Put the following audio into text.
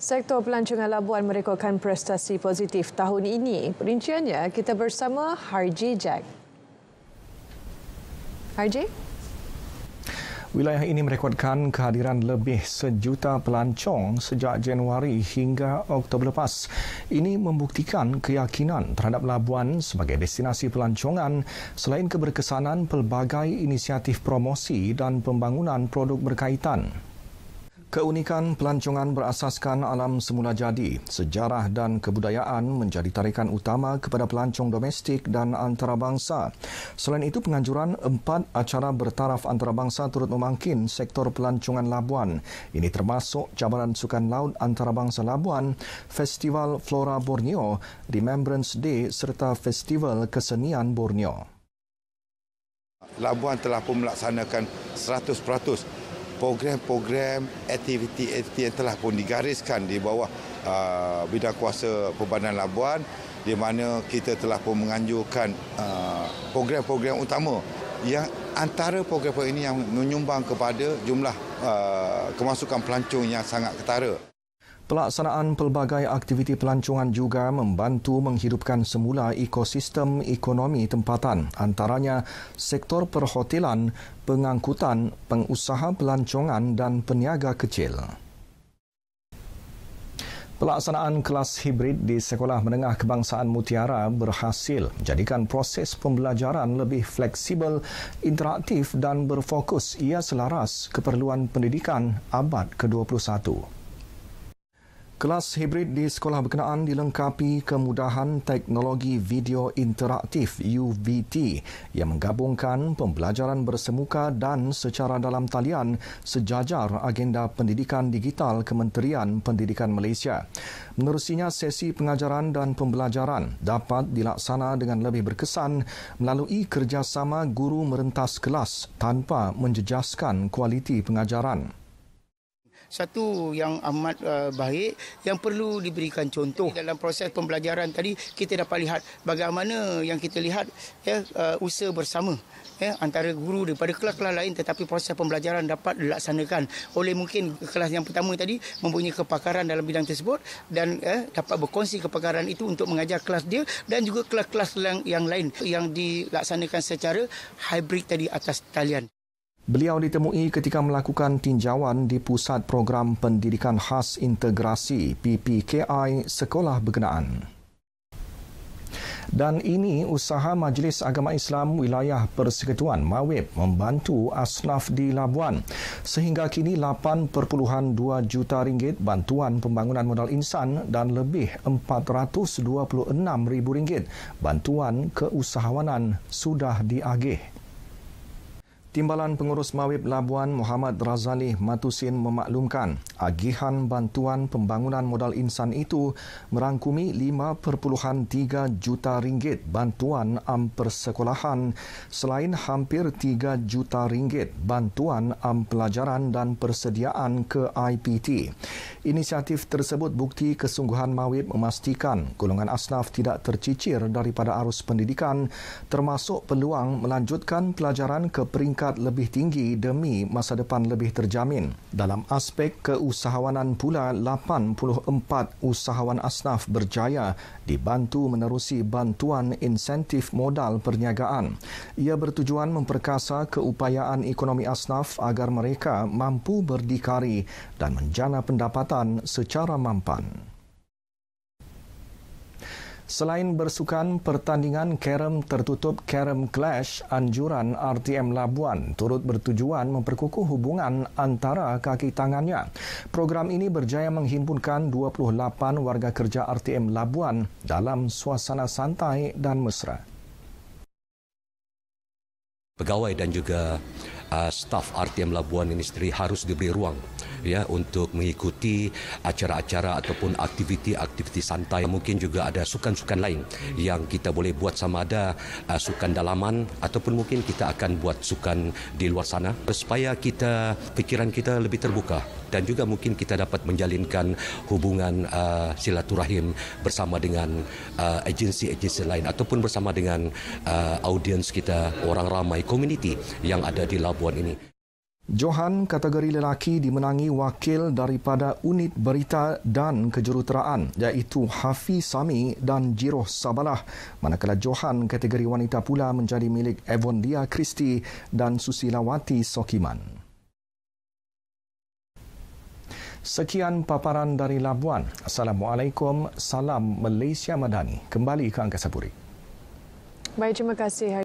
Sektor pelancongan Labuan merekodkan prestasi positif tahun ini. Perinciannya kita bersama Harji Jack. Harji? Wilayah ini merekodkan kehadiran lebih 1 juta pelancong sejak Januari hingga Oktober lepas. Ini membuktikan keyakinan terhadap Labuan sebagai destinasi pelancongan selain keberkesanan pelbagai inisiatif promosi dan pembangunan produk berkaitan. Keunikan pelancongan berasaskan alam semula jadi, sejarah dan kebudayaan menjadi tarikan utama kepada pelancong domestik dan antarabangsa. Selain itu, penganjuran 4 acara bertaraf antarabangsa turut memangkin sektor pelancongan Labuan. Ini termasuk Cabaran Sukan Laut Antarabangsa Labuan, Festival Flora Borneo, Remembrance Day serta Festival Kesenian Borneo. Labuan telah pun melaksanakan 100% program-program, aktiviti yang telah pun digariskan di bawah bidang kuasa Perbanan Labuan, di mana kita telah pun menganjurkan program-program utama yang antara program-program ini yang menyumbang kepada jumlah kemasukan pelancong yang sangat ketara. Pelaksanaan pelbagai aktiviti pelancongan juga membantu menghidupkan semula ekosistem ekonomi tempatan, antaranya sektor perhotelan, pengangkutan, pengusaha pelancongan dan peniaga kecil. Pelaksanaan kelas hibrid di Sekolah Menengah Kebangsaan Mutiara berhasil menjadikan proses pembelajaran lebih fleksibel, interaktif dan berfokus. Ia selaras keperluan pendidikan abad ke-21. Kelas hibrid di sekolah berkenaan dilengkapi kemudahan teknologi video interaktif UVT yang menggabungkan pembelajaran bersemuka dan secara dalam talian sejajar agenda pendidikan digital Kementerian Pendidikan Malaysia. Menerusinya, sesi pengajaran dan pembelajaran dapat dilaksana dengan lebih berkesan melalui kerjasama guru merentas kelas tanpa menjejaskan kualiti pengajaran. Satu yang amat baik yang perlu diberikan contoh dalam proses pembelajaran tadi, kita dapat lihat bagaimana yang kita lihat usaha bersama antara guru daripada kelas-kelas lain, tetapi proses pembelajaran dapat dilaksanakan oleh mungkin kelas yang pertama tadi mempunyai kepakaran dalam bidang tersebut dan dapat berkongsi kepakaran itu untuk mengajar kelas dia, dan juga kelas-kelas yang lain yang dilaksanakan secara hybrid tadi atas talian. Beliau ditemui ketika melakukan tinjauan di Pusat Program Pendidikan Khas Integrasi PPKI sekolah berkenaan. Dan ini usaha Majlis Agama Islam Wilayah Persekutuan Mawib membantu asnaf di Labuan. Sehingga kini 8.2 juta ringgit bantuan pembangunan modal insan dan lebih 426,000 ringgit bantuan keusahawanan sudah diagih. Timbalan Pengurus Mawib Labuan Muhammad Razali Matusin memaklumkan agihan bantuan pembangunan modal insan itu merangkumi 5.3 juta ringgit bantuan persekolahan selain hampir 3 juta ringgit bantuan pelajaran dan persediaan ke IPT. Inisiatif tersebut bukti kesungguhan Mawib memastikan golongan asnaf tidak tercicir daripada arus pendidikan, termasuk peluang melanjutkan pelajaran ke peringkat lebih tinggi demi masa depan lebih terjamin. Dalam aspek keusahawanan pula, 84 usahawan asnaf berjaya dibantu menerusi bantuan insentif modal perniagaan. Ia bertujuan memperkasa keupayaan ekonomi asnaf agar mereka mampu berdikari dan menjana pendapatan secara mampan. Selain bersukan, pertandingan Carrom tertutup Carrom Clash anjuran RTM Labuan turut bertujuan memperkukuh hubungan antara kaki tangannya. Program ini berjaya menghimpunkan 28 warga kerja RTM Labuan dalam suasana santai dan mesra. Pegawai dan juga staf RTM Labuan ini sendiri harus diberi ruang untuk mengikuti acara-acara ataupun aktiviti-aktiviti santai. Mungkin juga ada sukan-sukan lain yang kita boleh buat, sama ada sukan dalaman ataupun mungkin kita akan buat sukan di luar sana supaya fikiran kita lebih terbuka dan juga mungkin kita dapat menjalinkan hubungan silaturahim bersama dengan agensi-agensi lain ataupun bersama dengan audiens kita, orang ramai, komuniti yang ada di Labuan ini. Johan kategori lelaki dimenangi wakil daripada unit berita dan kejuruteraan iaitu Hafiz Sami dan Jiroh Sabalah, manakala Johan kategori wanita pula menjadi milik Evondia Christie dan Susilawati Sokiman. Sekian paparan dari Labuan. Assalamualaikum, salam Malaysia Madani. Kembali ke Angkasa Puri. Baik, terima kasih.